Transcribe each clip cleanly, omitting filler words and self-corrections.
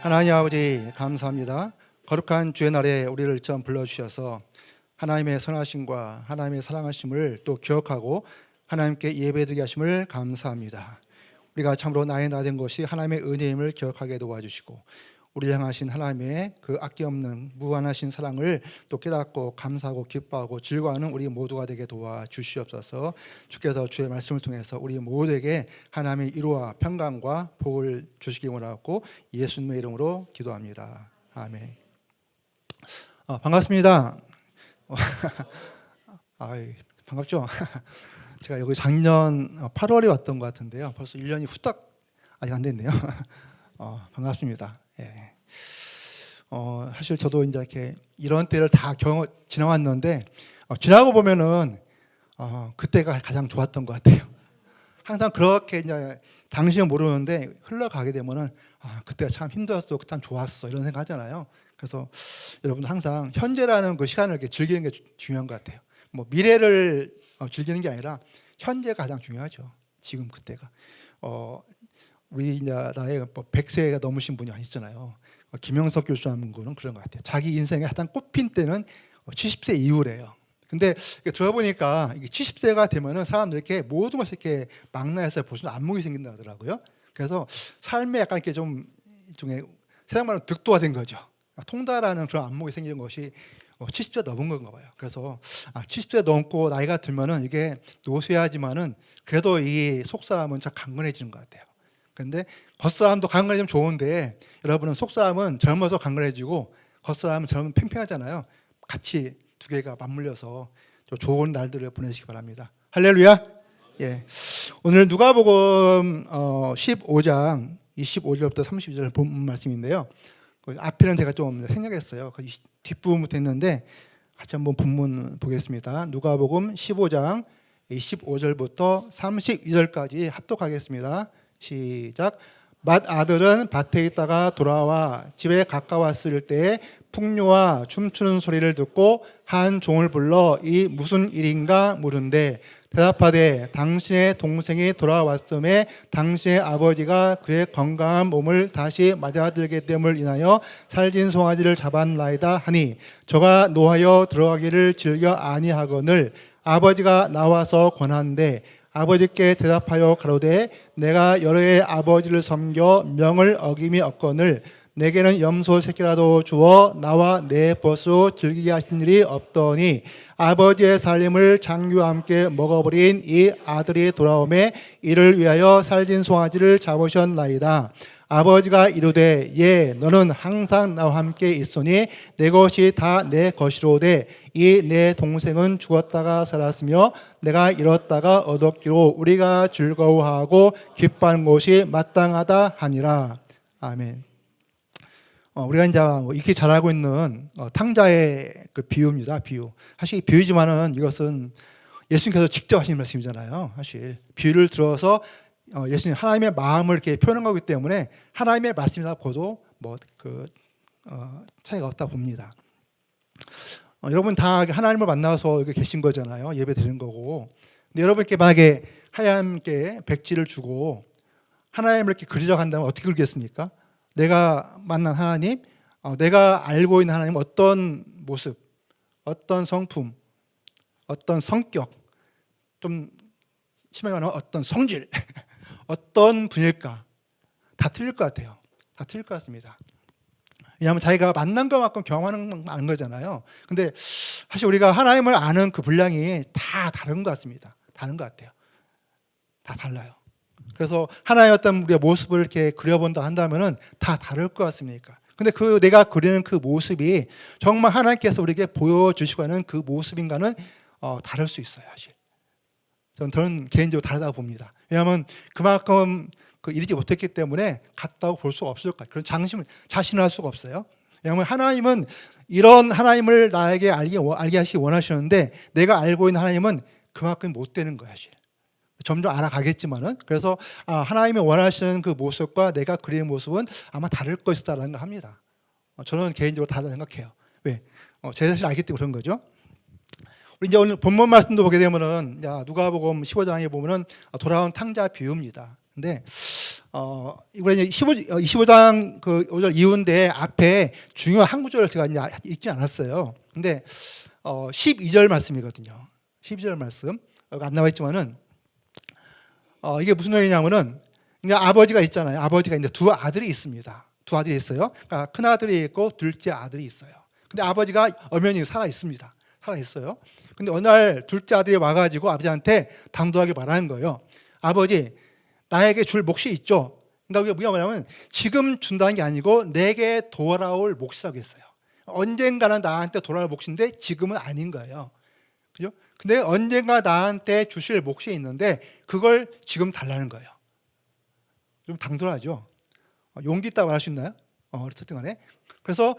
하나님 아버지 감사합니다. 거룩한 주의 날에 우리를 처음 불러주셔서 하나님의 선하심과 하나님의 사랑하심을 또 기억하고 하나님께 예배드리게 하심을 감사합니다. 우리가 참으로 나의 나 된 것이 하나님의 은혜임을 기억하게 도와주시고 우리 향하신 하나님의 그 아낌없는 무한하신 사랑을 또 깨닫고 감사하고 기뻐하고 즐거워하는 우리 모두가 되게 도와주시옵소서. 주께서 주의 말씀을 통해서 우리 모두에게 하나님의 위로와 평강과 복을 주시기 원하고 예수님의 이름으로 기도합니다. 아멘. 반갑습니다. 반갑죠? 제가 여기 작년 8월에 왔던 것 같은데요. 벌써 1년이 후딱 아직 안 됐네요. 반갑습니다. 예. 사실 저도 이제 이렇게 이런 때를 다 지나왔는데 지나고 보면은 그때가 가장 좋았던 것 같아요. 항상 그렇게 이제 당시는 모르는데 흘러가게 되면은 그때가 참 힘들었어, 그때 참 좋았어 이런 생각하잖아요. 그래서 여러분들 항상 현재라는 그 시간을 이렇게 즐기는 게 중요한 것 같아요. 뭐 미래를 즐기는 게 아니라 현재가 가장 중요하죠. 지금 그때가. 우리나라에 100세가 넘으신 분이 아니잖아요. 김영석 교수라는 분은 그런 것 같아요. 자기 인생의 가장 꽃핀 때는 70세 이후래요. 근데 들어보니까 70세가 되면은 사람들이 이렇게 모든 것을 이렇게 망라해서 보시면 안목이 생긴다 하더라고요. 그래서 삶에 약간 이렇게 좀 일종의 세상 말로 득도화된 거죠. 통달하는 그런 안목이 생기는 것이 70세 넘은 건가 봐요. 그래서 70세 넘고 나이가 들면은 이게 노쇠하지만은 그래도 이 속사람은 참 강건해지는 것 같아요. 그런데 겉사람도 강건해지면 좋은데 여러분은 속사람은 젊어서 강건해지고 겉사람은 젊으면 팽팽하잖아요. 같이 두 개가 맞물려서 좋은 날들을 보내시기 바랍니다. 할렐루야. 예. 오늘 누가복음 15장 25절부터 32절 본 말씀인데요. 앞에는 제가 좀 생략했어요. 뒷부분부터 했는데 같이 한번 본문 보겠습니다. 누가복음 15장 25절부터 32절까지 합독하겠습니다. 시작. 맏아들은 밭에 있다가 돌아와 집에 가까웠을 때에 풍류와 춤추는 소리를 듣고 한 종을 불러 이 무슨 일인가 물은데 대답하되 당신의 동생이 돌아왔음에 당신의 아버지가 그의 건강한 몸을 다시 맞아들게 됨을 인하여 살진 송아지를 잡았나이다 하니 저가 노하여 들어가기를 즐겨 아니하거늘 아버지가 나와서 권한대 아버지께 대답하여 가로되 내가 여러 해 아버지를 섬겨 명을 어김이 없거늘 내게는 염소 새끼라도 주어 나와 내 벗으로 즐기게 하신 일이 없더니 아버지의 살림을 장유와 함께 먹어버린 이 아들이 돌아오매 이를 위하여 살진 송아지를 잡으셨나이다. 아버지가 이르되 예 너는 항상 나와 함께 있으니 내 것이 다 내 것이로되 이 내 동생은 죽었다가 살았으며 내가 잃었다가 얻었기로 우리가 즐거워하고 기뻐하는 것이 마땅하다 하니라. 아멘. 우리가 이제 익히 잘 알고 있는 탕자의 그 비유입니다. 비유. 사실 비유지만은 이것은 예수님께서 직접 하신 말씀이잖아요. 사실 비유를 들어서 예수님 하나님의 마음을 이렇게 표현한 거기 때문에 하나님의 말씀이라 고도 차이가 없다 봅니다. 여러분 다 하나님을 만나서 여기 계신 거잖아요. 예배 드리는 거고. 근데 여러분께 만약에 하나님께 백지를 주고 하나님을 이렇게 그리려 간다면 어떻게 그리겠습니까? 내가 만난 하나님, 내가 알고 있는 하나님 어떤 모습, 어떤 성품, 어떤 성격, 좀 심하게 말하면 어떤 성질, 어떤 분일까? 다 틀릴 것 같아요. 다 틀릴 것 같습니다. 왜냐하면 자기가 만난 것만큼 경험하는 건 아는 거잖아요. 근데 사실 우리가 하나님을 아는 그 분량이 다 다른 것 같습니다. 다른 것 같아요. 다 달라요. 그래서 하나의 어떤 우리의 모습을 이렇게 그려본다 한다면은 다 다를 것 같습니까? 근데 내가 그리는 그 모습이 정말 하나님께서 우리에게 보여주시고 하는 그 모습인가는 다를 수 있어요, 사실. 저는 개인적으로 다르다고 봅니다. 왜냐하면 그만큼 이루지 못했기 때문에 같다고 볼 수가 없을 것 같아요. 그런 자신을 할 수가 없어요. 왜냐하면 하나님은 이런 하나님을 나에게 알게 하시기 원하시는데 내가 알고 있는 하나님은 그만큼 못 되는 거야, 사실. 점점 알아가겠지만은 그래서 하나님이 원하시는 그 모습과 내가 그리는 모습은 아마 다를 것이다라는 걸 합니다. 저는 개인적으로 다르다 생각해요. 왜? 제 자신을 알기 때문에 그런 거죠. 우리 이제 오늘 본문 말씀도 보게 되면은 누가복음 15장에 보면은 돌아온 탕자 비유입니다. 근데 이번에 이제 25장 그 5절 이후인데 앞에 중요한 한 구절을 제가 이제 읽지 않았어요. 근데 12절 말씀이거든요. 12절 말씀 여기 안 나와 있지만은 이게 무슨 내용이냐면은 이제 아버지가 있잖아요. 아버지가 이제 두 아들이 있습니다. 두 아들이 있어요. 그러니까 큰 아들이 있고 둘째 아들이 있어요. 근데 아버지가 엄연히 살아 있습니다. 살아 있어요. 근데 어느 날 둘째 아들이 와가지고 아버지한테 당돌하게 말하는 거예요. 아버지, 나에게 줄 몫이 있죠. 그러니까 우리가 뭐냐면 지금 준다는 게 아니고 내게 돌아올 몫이라고 했어요. 언젠가는 나한테 돌아올 몫인데 지금은 아닌 거예요. 그죠? 근데 언젠가 나한테 주실 몫이 있는데 그걸 지금 달라는 거예요. 좀 당돌하죠. 용기 있다고 말할 수 있나요? 어쨌든 간에. 그래서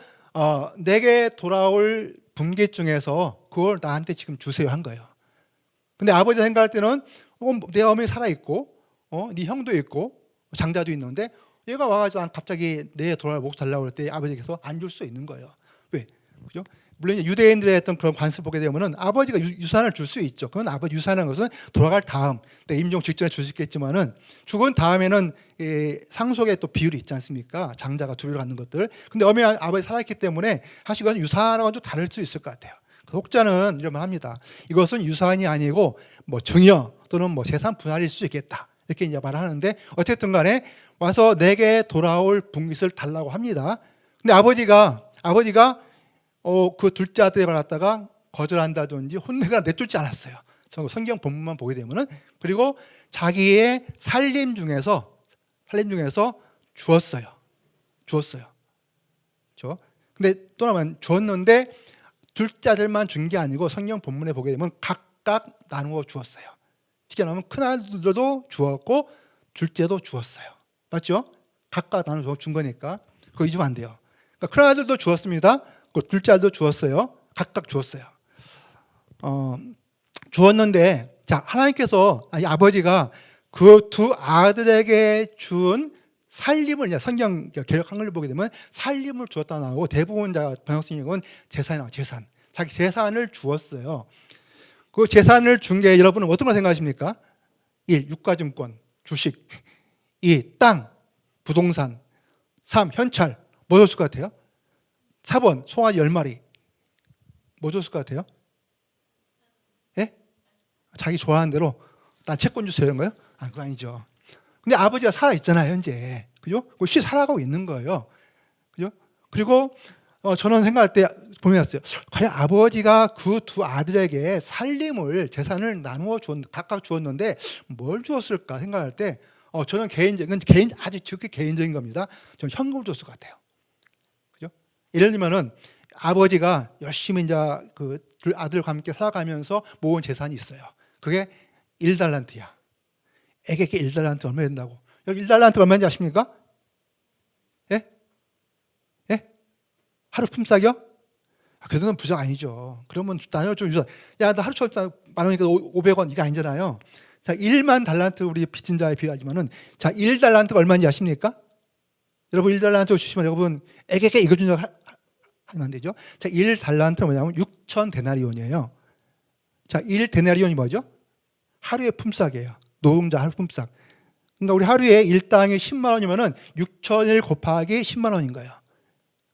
내게 돌아올 분깃 중에서 그걸 나한테 지금 주세요 한 거예요. 근데 아버지가 생각할 때는 내 어머니 살아있고 네 형도 있고 장자도 있는데 얘가 와가지고 갑자기 내 돌아올 몫 달라고 할 때 아버지께서 안 줄 수 있는 거예요. 왜? 그죠? 물론 유대인들의 했던 그런 관습을 보게 되면은 아버지가 유산을 줄 수 있죠. 그건 아버지 유산이라는 것은 돌아갈 다음, 임종 직전에 줄 수 있겠지만은 죽은 다음에는 상속의 또 비율이 있지 않습니까? 장자가 두 배를 갖는 것들. 근데 어머니 아버지 살아있기 때문에 사실 이것은 유산하고는 좀 다를 수 있을 것 같아요. 혹자는 이런 말 합니다. 이것은 유산이 아니고 뭐 증여 또는 뭐 재산 분할일 수 있겠다. 이렇게 이제 말하는데 어쨌든 간에 와서 내게 돌아올 분깃을 달라고 합니다. 근데 아버지가 그 둘째 아들에 받았다가 거절한다든지 혼내가 내쫓지 않았어요. 성경 본문만 보게 되면은. 그리고 자기의 살림 중에서 주었어요. 근데 또 하나는 주었는데 둘째 아들만 준 게 아니고 성경 본문에 보게 되면 각각 나누어 주었어요. 쉽게 말하면 큰 아들도 주었고 둘째도 주었어요. 맞죠? 각각 나누어 준 거니까 그거 잊으면 안 돼요. 그러니까 큰 아들도 주었습니다. 둘째 아들도 주었어요. 각각 주었어요. 주었는데 자 하나님께서 아버지가 그 두 아들에게 준 살림을 성경 개역 한글을 보게 되면 살림을 주었다 나오고 대부분 번역성경은 재산이 나와요. 재산. 자기 재산을 주었어요. 그 재산을 준 게 여러분은 어떤 걸 생각하십니까? 1. 유가증권, 주식. 2. 땅, 부동산. 3. 현찰. 뭐 줬을 것 같아요? 4번 송아지 10마리. 뭐 줬을 것 같아요? 예? 자기 좋아하는 대로 난 채권 주세요 이런 거요? 그거 아니죠. 근데 아버지가 살아있잖아요 현재. 그죠? 쉬 살아가고 있는 거예요. 그죠? 그리고 저는 생각할 때 고민했어요. 과연 아버지가 그 두 아들에게 살림을 재산을 각각 주었는데 뭘 주었을까 생각할 때 저는 아주 적게 개인적인 겁니다. 저는 현금을 줬을 것 같아요. 그죠? 예를 들면은 아버지가 열심히 이제 그 아들과 함께 살아가면서 모은 재산이 있어요. 그게 1달란트야. 애에게 1달란트 얼마 된다고? 여기 1달란트 얼마인지 아십니까? 예? 하루 품삯이요? 그 정도는 부자 아니죠. 그러면 나눠 좀 유산. 야, 나 하루 처음 만 원이니까 500원 이게 아니잖아요. 자, 1만 달란트 우리 빚진 자에 비하지만은 자, 1달란트가 얼마인지 아십니까? 여러분 1달란트 주시면 여러분 애에게 이거 준다고 하면 안 되죠. 자, 1달란트는 뭐냐면 6천 데나리온이에요. 자, 1데나리온이 뭐죠? 하루의 품삯이에요. 노동자 하루 품삯. 그러니까 우리 하루에 일당이 10만 원이면은 6천일 곱하기 10만 원인 거예요.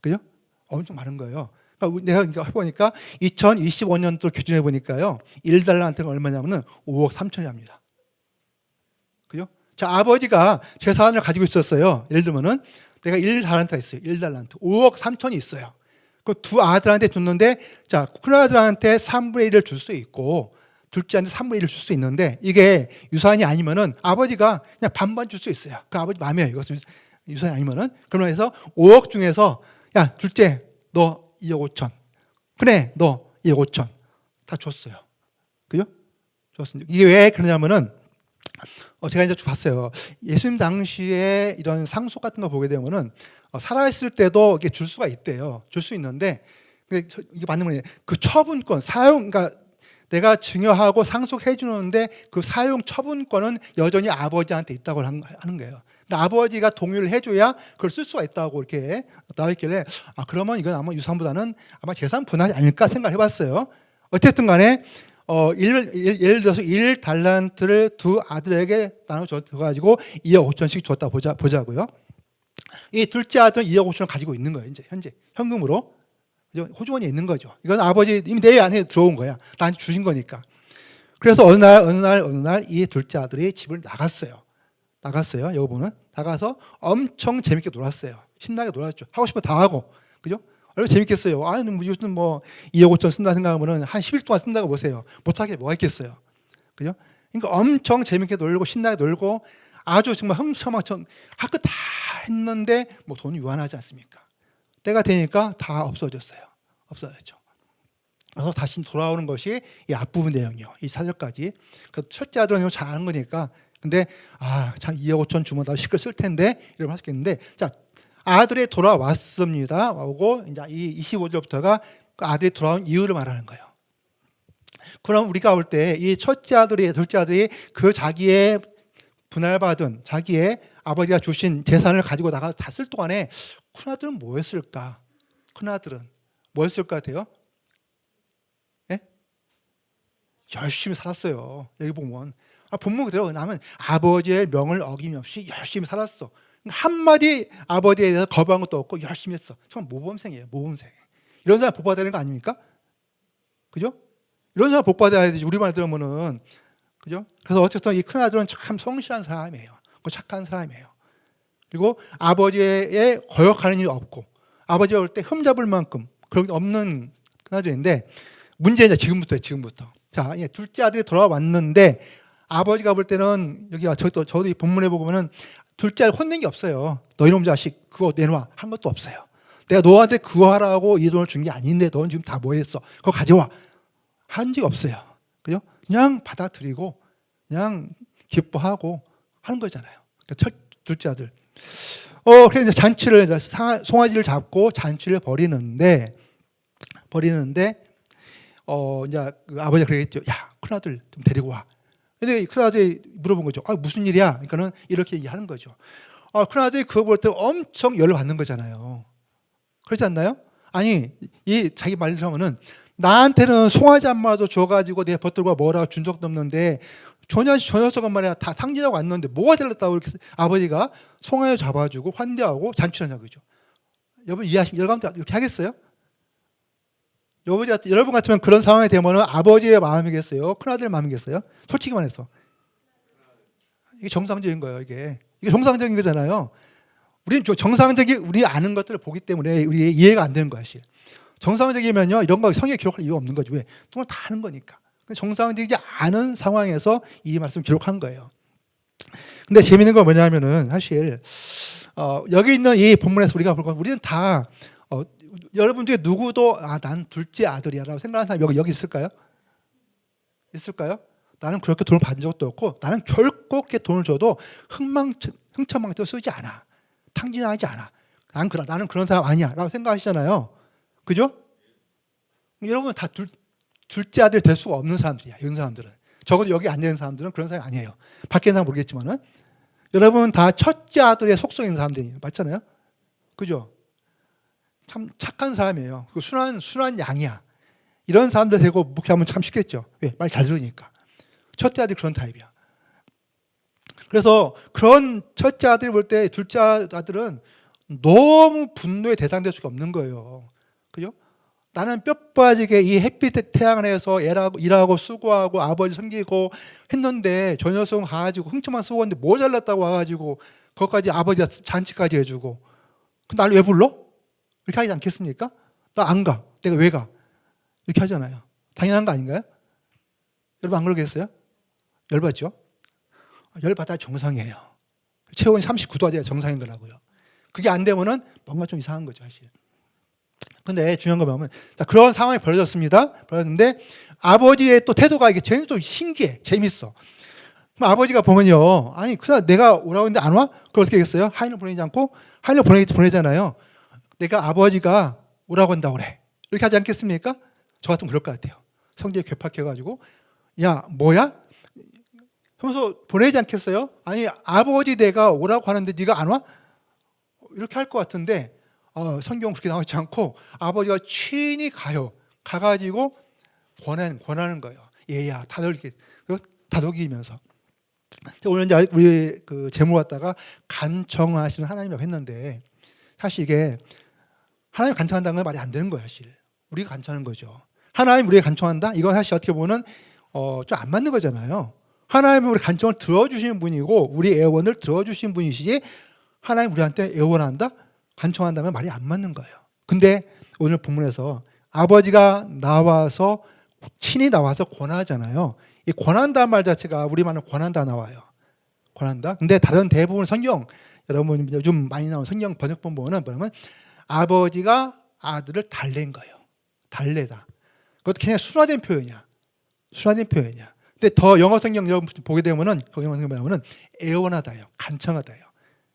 그죠? 엄청 많은 거예요. 그러니까 내가 해보니까 2025년도 기준해 보니까요, 1달란트가 얼마냐면은 5억 3천이랍니다. 그죠? 자, 아버지가 재산을 가지고 있었어요. 예를 들면은 내가 1달란트가 있어요. 1달란트. 5억 3천이 있어요. 그 두 아들한테 줬는데, 자, 큰 아들한테 3분의 1을 줄 수 있고, 둘째한테 3분의 1을 줄 수 있는데, 이게 유산이 아니면은 아버지가 그냥 반반 줄 수 있어요. 그 아버지 마음이에요. 이것은 유산이 아니면은. 그러면서 5억 중에서, 야, 둘째, 너 2억 5천. 그래, 너 2억 5천. 다 줬어요. 그죠? 줬습니다. 이게 왜 그러냐면은, 제가 이제 봤어요. 예수님 당시에 이런 상속 같은 거 보게 되면은, 살아있을 때도 이게 줄 수가 있대요. 줄 수 있는데, 이게 맞는 거예요. 그 처분권, 그러니까 내가 증여하고 상속해 주는데 그 사용 처분권은 여전히 아버지한테 있다고 하는 거예요. 그러니까 아버지가 동의를 해줘야 그걸 쓸 수가 있다고 이렇게 나와 있길래, 그러면 이건 아마 유산보다는 아마 재산 분할이 아닐까 생각을 해봤어요. 어쨌든 간에 예를 들어서 1달란트를 두 아들에게 나눠줘가지고 2억 5천씩 줬다 보자고요. 이 둘째 아들은 2억 5천을 가지고 있는 거예요. 이제 현재 현금으로 호주머니에 있는 거죠. 이건 아버지 이미 내 안에 들어온 거야. 나한테 주신 거니까. 그래서 어느 날 이 둘째 아들이 집을 나갔어요. 여보는 나가서 엄청 재밌게 놀았어요. 신나게 놀았죠. 하고 싶은 거 다 하고, 그죠? 얼마나 재밌겠어요. 아니 요즘 뭐 2억 5천 쓴다 생각하면은 한 10일 동안 쓴다고 보세요. 못하게 뭐가 있겠어요, 그죠? 그러니까 엄청 재밌게 놀고 신나게 놀고 아주 정말 흥청망청 할 거 다 했는데 뭐 돈이 유한하지 않습니까? 때가 되니까 다 없어졌어요. 없어졌죠. 그래서 다시 돌아오는 것이 이 앞부분 내용이요. 이 4절까지. 그 첫째 아들은 이거 잘 아는 거니까. 근데 참 2억 5천 주면 나 실컷 쓸 텐데 이러면 하겠는데, 자, 아들이 돌아왔습니다. 하고 이제 이 25절부터가 그 아들이 돌아온 이유를 말하는 거예요. 그럼 우리가 볼 때 이 첫째 아들이 둘째 아들이 그 자기의 분할받은 자기의 아버지가 주신 재산을 가지고 나가서 다 쓸 동안에 큰아들은 뭐 했을까? 큰아들은 뭐 했을 것 같아요? 예? 열심히 살았어요. 여기 보면 본문 그대로 나면 아버지의 명을 어김없이 열심히 살았어. 한마디 아버지에 대해서 거부한 것도 없고 열심히 했어. 정말 모범생이에요. 모범생. 이런 사람 복 받아야 되는 거 아닙니까? 그죠? 이런 사람 복 받아야 되지. 우리말 들으면은, 그죠? 그래서 어쨌든 이 큰아들은 참 성실한 사람이에요. 착한 사람이에요. 그리고 아버지의 거역하는 일이 없고 아버지가 올 때 흠잡을 만큼 그런 게 없는 큰아들인데, 문제는 지금부터. 자, 둘째 아들이 돌아왔는데 아버지가 볼 때는 여기가 저도 이 본문에 보면은 둘째 아들 혼낸 게 없어요. 너 이놈 자식 그거 내놔 한 것도 없어요. 내가 너한테 그거 하라고 이 돈을 준 게 아닌데 너는 지금 다 뭐 했어? 그거 가져와. 한 적 없어요. 그죠? 그냥 받아들이고 그냥 기뻐하고 하는 거잖아요. 그러니까 둘째 아들. 그래서 이제 송아지를 잡고 잔치를 벌이는데 이제 그 아버지가 그러겠죠. 야, 큰아들 좀 데리고 와. 근데 큰아들이 물어본 거죠. 무슨 일이야? 그러니까는 이렇게 얘기하는 거죠. 큰아들이 그거 볼 때 엄청 열을 받는 거잖아요. 그렇지 않나요? 아니, 이 자기 말처럼은 나한테는 송아지 한 마리도 줘가지고 내 벗들과 뭐라고 준 적도 없는데 저 녀석은 말이야 다 상진하고 왔는데 뭐가 잘났다고 이렇게 아버지가 송아지 잡아주고 환대하고 잔치하냐 그죠? 여러분 여러분 이렇게 하겠어요? 여러분 같으면 그런 상황이 되면 아버지의 마음이겠어요? 큰아들의 마음이겠어요? 솔직히 말해서 이게 정상적인 거예요. 이게 정상적인 거잖아요. 우리는 우리 아는 것들을 보기 때문에 우리 이해가 안 되는 것이 정상적이면요 이런 거 성경에 기록할 이유가 없는 거죠. 왜? 정말 다 아는 거니까. 정상적이지 않은 상황에서 이 말씀 기록한 거예요. 근데 재밌는 건 뭐냐면은 사실 여기 있는 이 본문에서 우리가 볼 건 우리는 다 여러분 중에 누구도 난 둘째 아들이야라고 생각하는 사람이 여기 있을까요? 있을까요? 나는 그렇게 돈을 받은 적도 없고 나는 결코 그렇게 돈을 줘도 흥청망청 쓰지 않아. 탕진하지 않아. 나는 그런 사람 아니야 라고 생각하시잖아요. 그죠? 여러분 다 둘째 아들 될 수가 없는 사람들이야. 이런 사람들은. 적어도 여기 앉아있는 사람들은 그런 사람이 아니에요. 밖에 있는 사람 모르겠지만은 여러분 다 첫째 아들의 속성인 사람들이에요. 맞잖아요? 그죠? 참 착한 사람이에요. 순한 양이야. 이런 사람들 되고 목회하면 참 쉽겠죠. 왜? 말 잘 들으니까. 첫째 아들이 그런 타입이야. 그래서 그런 첫째 아들을 볼 때 둘째 아들은 너무 분노에 대상될 수가 없는 거예요. 그죠? 나는 뼈 빠지게 이 햇빛에 태양 아래에서 일하고 수고하고 아버지 섬기고 했는데 저 녀석은 가가지고 흥청만 쓰고 왔는데 뭐 잘났다고 와가지고 거기까지 아버지가 잔치까지 해주고 나를 왜 불러? 이렇게 하지 않겠습니까? 나 안 가. 내가 왜 가? 이렇게 하잖아요. 당연한 거 아닌가요? 여러분 안 그러겠어요? 열받죠? 열받아 정상이에요. 체온이 39도가 돼야 정상인 거라고요. 그게 안 되면은 뭔가 좀 이상한 거죠, 사실. 근데 중요한 거 보면 그런 상황이 벌어졌는데 아버지의 또 태도가 이게 좀 신기해, 재밌어. 그럼 아버지가 보면요, 아니 그냥 내가 오라고 했는데 안 와? 그걸 어떻게 하겠어요? 하인을 보내지 않고 하인을 보내잖아요. 내가 아버지가 오라고 한다고 그래. 이렇게 하지 않겠습니까? 저 같으면 그럴 것 같아요. 성질이 괴팍해가지고 야 뭐야? 하면서 보내지 않겠어요? 아니 아버지 내가 오라고 하는데 네가 안 와? 이렇게 할 것 같은데 성경은 그렇게 나오지 않고 아버지가 친히 가가지고 권하는 거예요. 얘야 다독이면서. 오늘 이제 우리 그 제목 갖다가 간청하시는 하나님이라고 했는데, 사실 이게 하나님 간청한다는 건 말이 안 되는 거예요. 사실 우리가 간청하는 거죠. 하나님 우리가 간청한다? 이건 사실 어떻게 보면 좀 안 맞는 거잖아요. 하나님은 우리 간청을 들어주시는 분이고 우리 애원을 들어주시는 분이시지, 하나님 우리한테 애원한다? 간청한다면 말이 안 맞는 거예요. 근데 오늘 본문에서 아버지가 나와서, 친히 나와서 권하잖아요. 이 권한다는 말 자체가 우리말은 권한다 나와요. 권한다. 근데 다른 대부분 성경, 여러분 요즘 많이 나오는 성경 번역본 보면 뭐냐면 아버지가 아들을 달랜 거예요. 달래다. 그것도 그냥 순화된 표현이야. 순화된 표현이야. 근데 더 영어 성경 여러분 보게 되면은, 그 영어 성경 보면은 애원하다요, 간청하다요.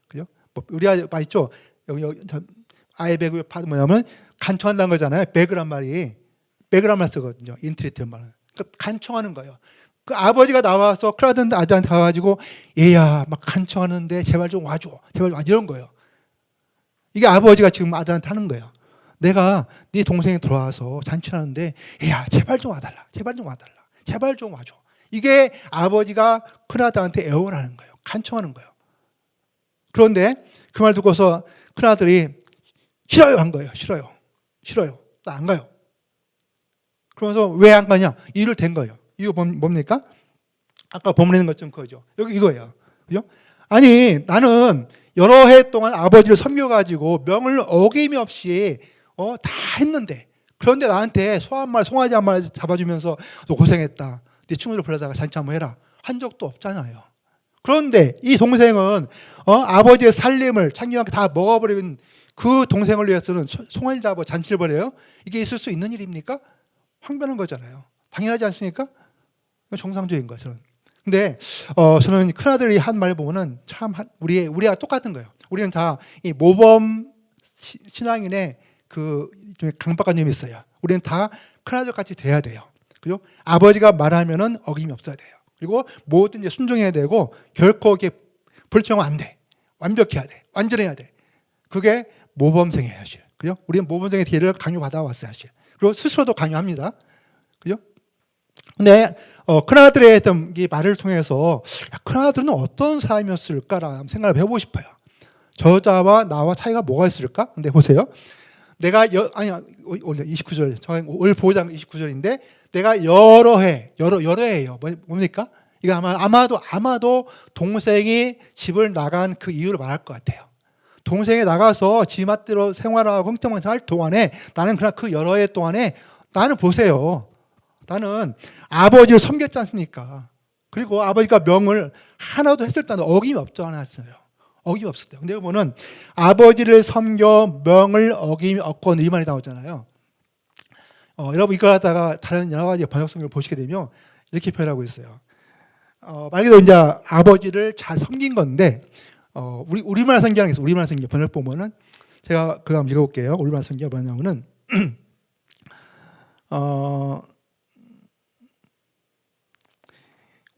그죠? 뭐 우리 아이 있죠. 여기 I beg your pardon 뭐냐면 간청한다는 거잖아요. beg란 말이, beg란 말 쓰거든요. 인트리트 말은. 그러니까 간청하는 거예요. 그 아버지가 나와서 크라든 아들한테 가가지고 얘야 막 간청하는데 제발 좀 와줘, 제발 와줘, 이런 거예요. 이게 아버지가 지금 아들한테 하는 거예요. 내가 네 동생이 들어와서 잔치하는데 얘야 제발 좀 와달라, 제발 좀 와달라, 제발 좀 와줘. 이게 아버지가 큰아들한테 애원하는 거예요. 간청하는 거예요. 그런데 그 말 듣고서 큰아들이 싫어요 한 거예요. 싫어요. 나 안 가요. 그러면서 왜 안 가냐? 이유를 댄 거예요. 이거 뭡니까? 아까 본문에 있는 것처럼 그거죠. 여기 이거예요. 그죠? 아니 나는 여러 해 동안 아버지를 섬겨가지고 명을 어김이 없이 다 했는데, 그런데 나한테 송아지 한 마리 잡아주면서 너 고생했다, 네 친구들 불러다가 잔치 한번 해라 한 적도 없잖아요. 그런데 이 동생은 아버지의 살림을 창기한테 다 먹어버린 그 동생을 위해서는 송아지 잡아 잔치를 벌여요? 이게 있을 수 있는 일입니까? 황변한 거잖아요. 당연하지 않습니까? 정상적인 거예요, 저는. 근데 저는 큰아들이 한 말 보면은 참 우리가 똑같은 거예요. 우리는 다 이 모범 신앙인의 그 강박관념이 있어요. 우리는 다 큰아들 같이 돼야 돼요. 그죠? 아버지가 말하면은 어김이 없어야 돼요. 그리고 뭐든지 순종해야 되고 결코 이렇게 불평은 안 돼. 완벽해야 돼. 완전해야 돼. 그게 모범생이에요, 사실. 그죠? 우리는 모범생의 기회를 강요받아 왔어요, 사실. 그리고 스스로도 강요합니다. 그죠? 근데 큰아들의 어떤 이 말을 통해서 큰아들은 어떤 사람이었을까라는 생각을 해보고 싶어요. 저자와 나와 차이가 뭐가 있을까? 근데 보세요. 내가 원래 29절, 올 보호장 29절인데 내가 여러 해예요. 뭡니까? 이거 아마도 동생이 집을 나간 그 이유를 말할 것 같아요. 동생이 나가서 지 맛대로 생활하고 흥청망청 동안에 나는 그냥 그 여러 해 동안에 나는 보세요. 나는 아버지를 섬겼지 않습니까? 그리고 아버지가 명을 하나도 했을 때는 어김이 없지 않았어요. 어김이 없었대요. 근데 보면 아버지를 섬겨 명을 어김이 없건 이 말이 나오잖아요. 여러분 이걸 갖다가 다른 여러 가지 번역성을 보시게 되면 이렇게 표현하고 있어요. 말 그대로 이제 아버지를 잘 섬긴 건데, 우리말 성경에 있어요. 우리말 성경 번역 보면은 제가 그거 한번 읽어볼게요. 우리말 성경 뭐냐면은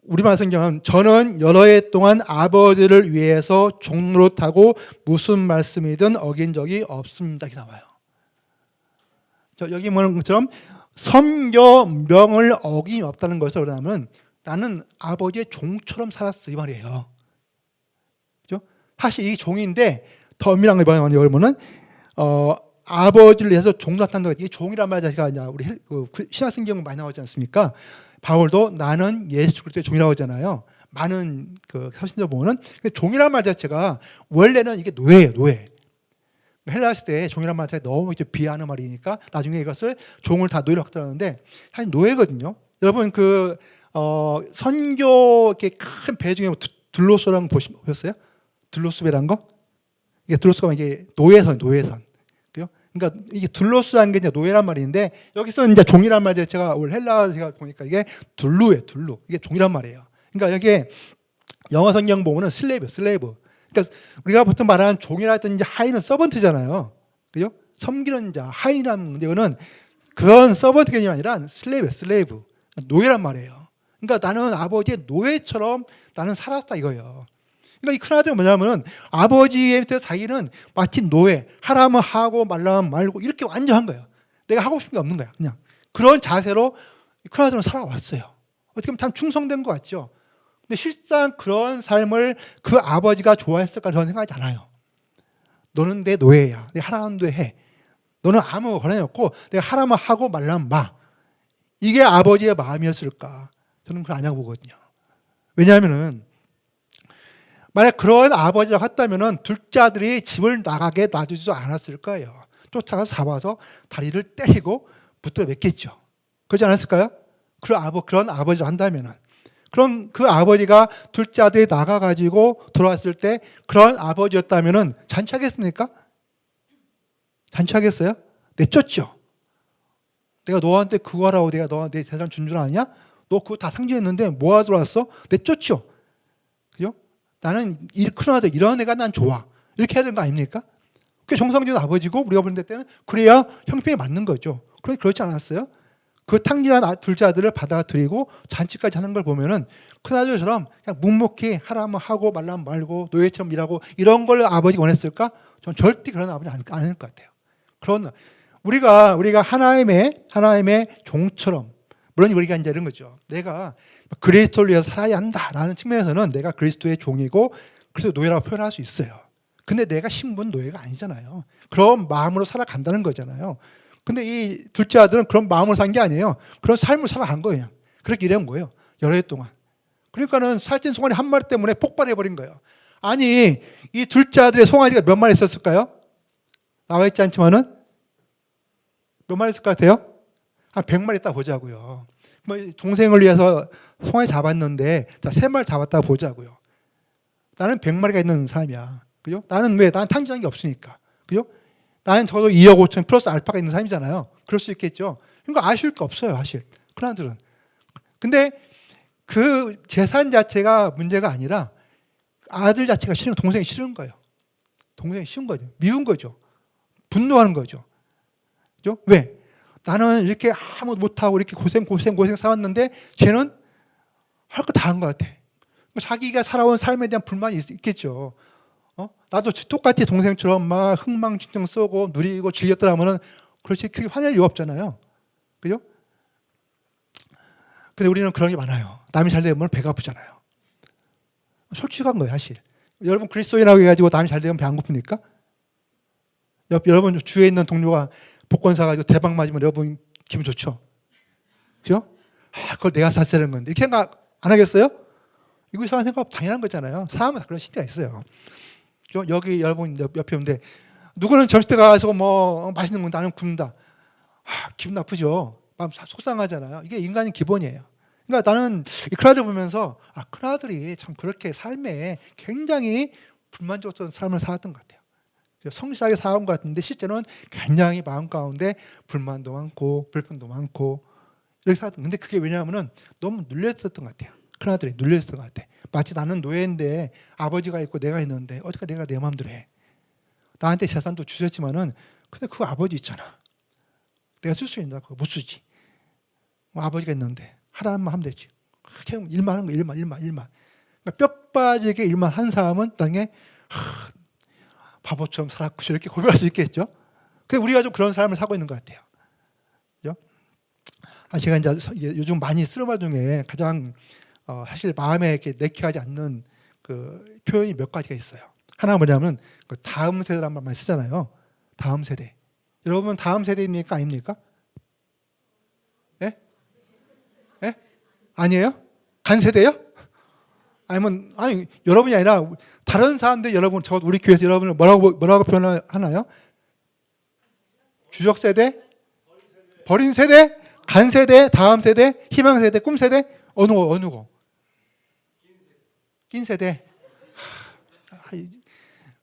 우리말 성경은 저는 여러 해 동안 아버지를 위해서 종노릇하고 무슨 말씀이든 어긴 적이 없습니다. 이렇게 나와요. 여기 뭐는 것처럼 섬겨 명을 어김이 없다는 것을 그러면 나는 아버지의 종처럼 살았어 이 말이에요. 그렇죠? 사실 이 종인데 더 엄밀한 게 뭐냐면은 아버지를 위해서 종노릇한다는 거, 이게 종이란 말 자체가 우리 신약성경 많이 나오지 않습니까? 바울도 나는 예수 그리스도의 종이라고 하잖아요. 많은 그 서신서 보면은 종이란 말 자체가 원래는 이게 노예예요, 노예. 헬라 시대에 종이란 말 자체가 너무 이렇게 비하하는 말이니까 나중에 이것을 종을 다 노예로 확대하는데 사실 노예거든요. 여러분 그 선교 이렇게 큰 배 중에 들로스라는 거 보셨어요? 들로스배라는 거? 이게 들로스가 이게 노예선. 그러니까 이게 둘로스라는 게 이제 노예란 말인데 여기서 이제 종이란 말 제가 올 헬라 제가 보니까 이게 둘루예요, 둘루. 이게 종이란 말이에요. 그러니까 여기에 영어 성경 보면은 슬레이브. 그러니까 우리가 보통 말하는 종이라든지 하인은 서번트잖아요. 그죠? 섬기는 자, 하인이라는 이거는 그런 서번트 개념이 아니라 슬레이브. 노예란 말이에요. 그러니까 나는 아버지의 노예처럼 나는 살았다 이거예요. 그러니까 이 큰아들은 뭐냐면은 아버지의 밑에 자기는 마치 노예, 하라면 하고 말라면 말고 이렇게 완전 한 거예요. 내가 하고 싶은 게 없는 거야. 그냥 그런 자세로 큰아들은 살아왔어요. 어떻게 보면 참 충성된 것 같죠. 근데 실상 그런 삶을 그 아버지가 좋아했을까 저는 생각하지 않아요. 너는 내 노예야. 내가 하라는 대로 해. 너는 아무 권한이 없고 내가 하라면 하고 말라면 마. 이게 아버지의 마음이었을까? 저는 그걸 아니라고 보거든요. 왜냐하면은 만약 그런 아버지라고 했다면은 둘째 아들이 집을 나가게 놔주지도 않았을 거예요. 쫓아가서 잡아서 다리를 때리고 붙들어 맸겠죠. 그러지 않았을까요? 그런 아버지를 한다면은. 그럼 그 아버지가 둘째 아들이 나가가지고 돌아왔을 때 그런 아버지였다면은 잔치하겠습니까? 잔치하겠어요? 내쫓죠. 내가 너한테 그거 하라고 내가 너한테 재산 준 줄 아냐? 너 그거 다 상징했는데 뭐하러 들어왔어? 내쫓죠. 그죠? 나는 큰 아들 이런 애가 난 좋아. 이렇게 해야 되는 거 아닙니까? 그게 정상적인 아버지고 우리가 보는 때는 그래야 형평이 맞는 거죠. 그런데 그렇지 않았어요? 그 탕진한 둘째 아들을 받아들이고 잔치까지 하는 걸 보면은 큰아들처럼 그냥 묵묵히 하라면 하고 말라면 말고 노예처럼 일하고 이런 걸 아버지가 원했을까? 저는 절대 그런 아버지 아닐 것 같아요. 그런 우리가 하나님의 종처럼 물론 우리가 이제 이런 거죠. 내가 그리스도를 위해서 살아야 한다라는 측면에서는 내가 그리스도의 종이고 그리스도 노예라고 표현할 수 있어요. 근데 내가 신분 노예가 아니잖아요. 그런 마음으로 살아간다는 거잖아요. 근데 이 둘째 아들은 그런 마음으로 산 게 아니에요. 그런 삶을 살아간 거예요. 그렇게 일한 거예요. 여러 해 동안. 그러니까는 살찐 송아지 한 마리 때문에 폭발해버린 거예요. 아니, 이 둘째 아들의 송아지가 몇 마리 있었을까요? 나와 있지 않지만은 몇 마리 있을 것 같아요? 한 100마리 있다 보자고요. 뭐 동생을 위해서 송아지 잡았는데 자 3마리 잡았다 보자고요. 나는 100마리가 있는 사람이야. 그죠? 나는 왜? 나는 탕진한 게 없으니까. 그죠? 나는 적어도 2억 5천 플러스 알파가 있는 사람이잖아요. 그럴 수 있겠죠. 그러니까 아쉬울 게 없어요, 사실. 큰 아들은. 근데 그 재산 자체가 문제가 아니라 아들 자체가 싫은, 동생이 싫은 거예요. 동생이 싫은 거죠. 미운 거죠. 분노하는 거죠. 그죠? 왜? 나는 이렇게 아무것도 못하고 이렇게 고생 살았는데 쟤는 할 거 다 한 것 같아. 자기가 살아온 삶에 대한 불만이 있겠죠. 나도 똑같이 동생처럼 막 흥망진창 쏘고 누리고 즐겼더라면은 그렇지 그렇게 화낼 이유 없잖아요. 그죠? 근데 우리는 그런 게 많아요. 남이 잘 되면 배가 아프잖아요. 솔직한 거예요, 사실. 여러분 그리스도인이라고 해가지고 남이 잘 되면 배 안 고픕니까? 여러분 주위에 있는 동료가 복권 사가지고 대박 맞으면 여러분 기분 좋죠? 그죠? 그걸 내가 샀어야 하는 건데 이렇게 생각 안 하겠어요? 이거 이상한 생각 당연한 거잖아요. 사람은 그런心理가 있어요. 여기 여러분 옆에 오는데 누구는 점심 때 가서 뭐 맛있는 거 나는 굶는다. 기분 나쁘죠. 마음 속상하잖아요. 이게 인간의 기본이에요. 그러니까 나는 이 큰아들 보면서 큰아들이 참 그렇게 삶에 굉장히 불만족스러운 삶을 살았던 것 같아요. 성실하게 살아온 것 같은데 실제로는 굉장히 마음 가운데 불만도 많고 불편도 많고 이렇게 살았던. 근데 그게 왜냐하면은 너무 눌렸었던 것 같아요. 큰아들이 눌렸었던 것 같아. 마치 나는 노예인데 아버지가 있고 내가 있는데 어떻게 내가 내 마음대로 해. 나한테 재산도 주셨지만은 근데 그 아버지 있잖아. 내가 쓸 수 있나? 그거 못 쓰지. 뭐 아버지가 있는데 하라면 하면 되지. 그냥 일만 하는 거 일만. 그러니까 뼈 빠지게 일만 한 사람은 나중에 바보처럼 살았고 이렇게 고백할 수 있겠죠. 근데 우리가 좀 그런 삶을 살고 있는 것 같아요. 그죠? 제가 이제 요즘 많이 쓰는 말 중에 가장 사실 마음에 이렇게 내키하지 않는 그 표현이 몇 가지가 있어요. 하나 뭐냐면 그 다음 세대란 말 많이 쓰잖아요. 다음 세대. 여러분 다음 세대입니까 아닙니까? 예? 예? 아니에요? 간 세대요? 아니 여러분이 아니라 다른 사람들 여러분 저 우리 교회에서 여러분을 뭐라고 표현하나요? 주적 세대, 버린 세대, 간 세대, 다음 세대, 희망 세대, 꿈 세대 어느 거? 낀 세대.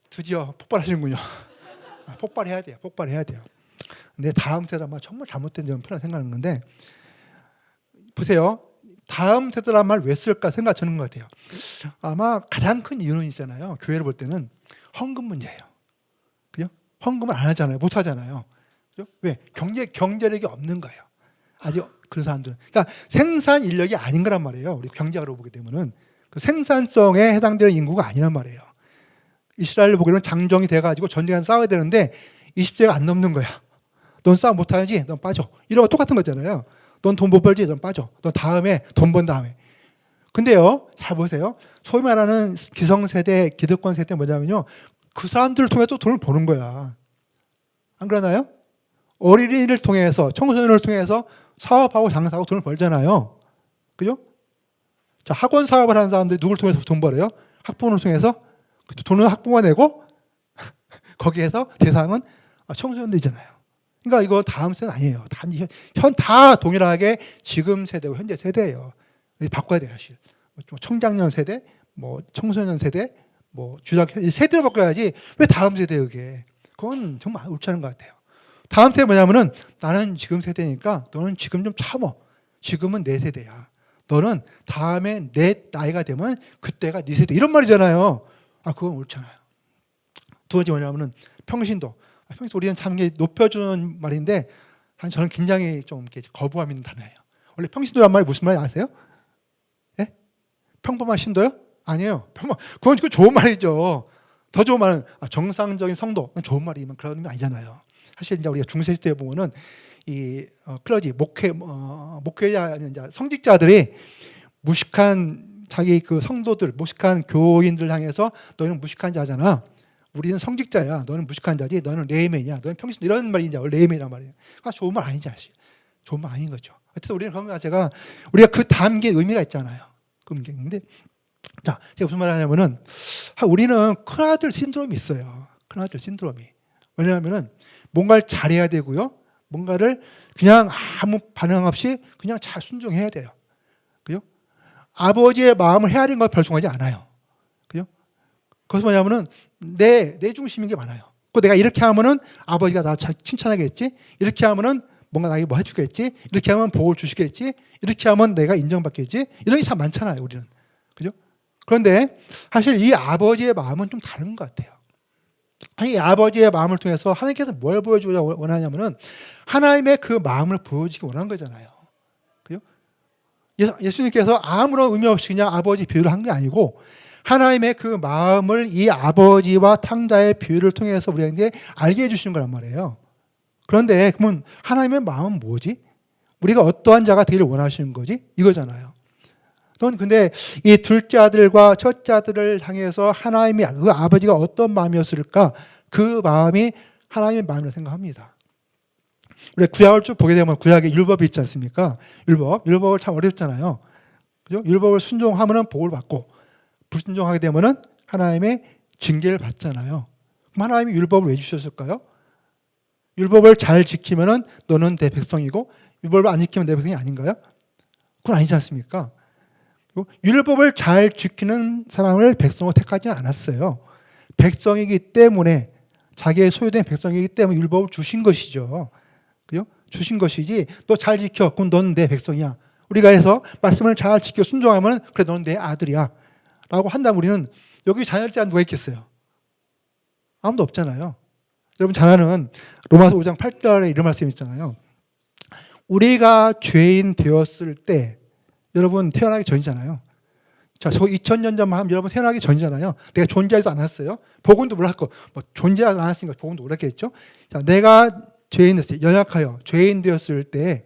드디어 폭발하시는군요. 폭발해야 돼요. 근데 다음 세대란 말 정말 잘못된 점 표현 생각하는 건데 보세요. 다음 세대란 말 왜 쓸까 생각 드는 것 같아요. 아마 가장 큰 이유는 있잖아요. 교회를 볼 때는 헌금 문제예요. 그죠? 헌금을 안 하잖아요. 못 하잖아요. 그죠? 왜? 경제력이 없는 거예요. 아직 그런 사람들은. 그러니까 생산 인력이 아닌 거란 말이에요. 우리 경제학으로 보게 되면은 그 생산성에 해당되는 인구가 아니란 말이에요. 이스라엘을 보기로는 장정이 돼가지고 전쟁에 싸워야 되는데 20세가 안 넘는 거야. 넌 싸움 못하지? 넌 빠져. 이런 거 똑같은 거잖아요. 넌 돈 못 벌지? 넌 빠져. 넌 다음에 돈 번 다음에. 근데요, 잘 보세요. 소위 말하는 기성세대, 기득권 세대 뭐냐면요. 그 사람들을 통해 또 돈을 버는 거야. 안 그러나요? 어린이를 통해서, 청소년을 통해서 사업하고 장사하고 돈을 벌잖아요. 그죠? 자, 학원 사업을 하는 사람들이 누굴 통해서 돈 벌어요? 학부모를 통해서? 돈은 학부모가 내고 거기에서 대상은 청소년들이잖아요. 그러니까 이거 다음 세대는 아니에요. 다 동일하게 지금 세대고 현재 세대예요. 바꿔야 돼요, 사실. 청장년 세대, 뭐 청소년 세대, 뭐 주작 세대를 바꿔야지 왜 다음 세대에 그게. 그건 정말 옳지 않은 것 같아요. 다음 세대 뭐냐면은 나는 지금 세대니까 너는 지금 좀 참어. 지금은 내 세대야. 너는 다음에 내 나이가 되면 그때가 네 세대. 이런 말이잖아요. 그건 옳잖아요. 두 번째 뭐냐면은 평신도. 평신도 우리는 참 높여주는 말인데 저는 굉장히 좀 이렇게 거부감 있는 단어예요. 원래 평신도란 말이 무슨 말인지 아세요? 예? 평범한 신도요? 아니에요. 그건 좋은 말이죠. 더 좋은 말은 정상적인 성도. 좋은 말이면 그런 의미 아니잖아요. 사실 이제 우리가 중세 시대에 보면은 이 클러지 목회자 성직자들이 무식한 자기 그 성도들, 무식한 교인들 향해서 너희는 무식한 자잖아. 우리는 성직자야. 너는 무식한 자지. 너는 레이맨이야. 너는 평신 이런 말이 이제 레이맨이란 말이에요. 좋은 말 아니지 사실. 좋은 말 아닌 거죠. 어쨌든 우리는 그런 거 자체가 우리가 그 담긴 의미가 있잖아요. 그 의미인데, 자, 제가 무슨 말을 하냐면은 우리는 큰아들 신드롬이 있어요. 큰아들 신드롬이. 왜냐하면은 뭔가를 잘해야 되고요. 뭔가를 그냥 아무 반응 없이 그냥 잘 순종해야 돼요. 그죠? 아버지의 마음을 헤아린 걸 별송하지 않아요. 그죠? 그것은 뭐냐면은 내 중심인 게 많아요. 그 내가 이렇게 하면은 아버지가 나 칭찬하겠지. 이렇게 하면은 뭔가 나에게 뭐 해주겠지. 이렇게 하면 복을 주시겠지. 이렇게 하면 내가 인정받겠지. 이런 게 참 많잖아요, 우리는. 그죠? 그런데 사실 이 아버지의 마음은 좀 다른 것 같아요. 이 아버지의 마음을 통해서 하나님께서 뭘 보여주기를 원하냐면은 하나님의 그 마음을 보여주기 원하는 거잖아요. 그죠? 예수님께서 아무런 의미 없이 그냥 아버지 비유를 한 게 아니고 하나님의 그 마음을 이 아버지와 탕자의 비유를 통해서 우리에게 알게 해주시는 거란 말이에요. 그런데 그러면 하나님의 마음은 뭐지? 우리가 어떠한 자가 되기를 원하시는 거지? 이거잖아요. 근데 이 둘째 아들과 첫째 아들을 향해서 하나님이 그 아버지가 어떤 마음이었을까? 그 마음이 하나님의 마음이라고 생각합니다. 우리 구약을 쭉 보게 되면 구약에 율법이 있지 않습니까? 율법을 참 어렵잖아요. 그죠? 율법을 순종하면은 복을 받고 불순종하게 되면은 하나님의 징계를 받잖아요. 그럼 하나님이 율법을 왜 주셨을까요? 율법을 잘 지키면은 너는 내 백성이고 율법을 안 지키면 내 백성이 아닌가요? 그건 아니지 않습니까? 율법을 잘 지키는 사람을 백성으로 택하지 않았어요. 백성이기 때문에 자기의 소유된 백성이기 때문에 율법을 주신 것이죠. 그죠? 주신 것이지 너 잘 지켜. 그럼 넌 내 백성이야. 우리가 해서 말씀을 잘 지켜 순종하면 그래 너는 내 아들이야. 라고 한다면 우리는 여기 자녀자 누가 있겠어요? 아무도 없잖아요. 여러분 잘 아는 로마서 5장 8절에 이런 말씀이 있잖아요. 우리가 죄인 되었을 때 여러분 태어나기 전이잖아요. 자, 저 2000년 전만 하면 여러분 태어나기 전이잖아요. 내가 존재하지도 않았어요. 복음도 몰랐고 뭐 존재하지 않았으니까 복음도 몰랐겠죠. 자, 내가 죄인 됐을 때 연약하여 죄인 되었을 때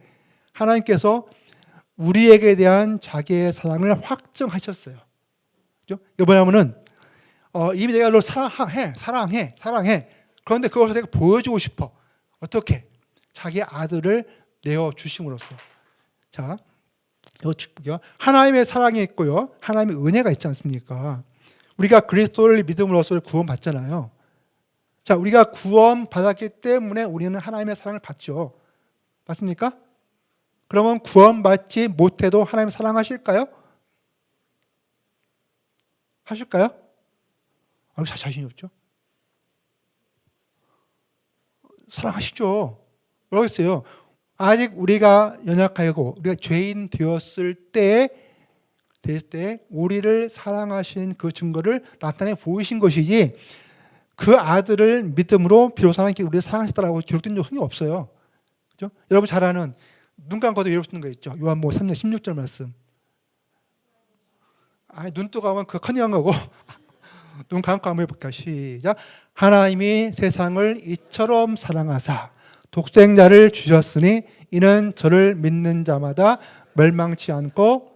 하나님께서 우리에게 대한 자기의 사랑을 확증하셨어요. 그죠? 이거 뭐냐면은 이미 내가 너 사랑해. 그런데 그것을 내가 보여주고 싶어. 어떻게? 자기 아들을 내어 주심으로써. 자, 이거 하나님의 사랑이 있고요, 하나님의 은혜가 있지 않습니까? 우리가 그리스도를 믿음으로써 구원받잖아요. 자, 우리가 구원받았기 때문에 우리는 하나님의 사랑을 받죠. 맞습니까? 그러면 구원받지 못해도 하나님 사랑하실까요? 하실까요? 자신이 없죠. 사랑하시죠. 뭐라고 했어요? 아직 우리가 연약하고 우리가 죄인 되었을 때 우리를 사랑하신 그 증거를 나타내 보이신 것이지 그 아들을 믿음으로 비로소 하나님께 우리를 사랑하셨다라고 기록된 적이 없어요. 그죠? 여러분 잘 아는 눈 감고도 외울 수 있는 거 있죠. 요한복음 3장 16절 말씀. 눈 뜨고 하면 그거 커닝한 거고 눈 감고 한번 해볼까? 시작. 하나님이 세상을 이처럼 사랑하사 독생자를 주셨으니 이는 저를 믿는 자마다 멸망치 않고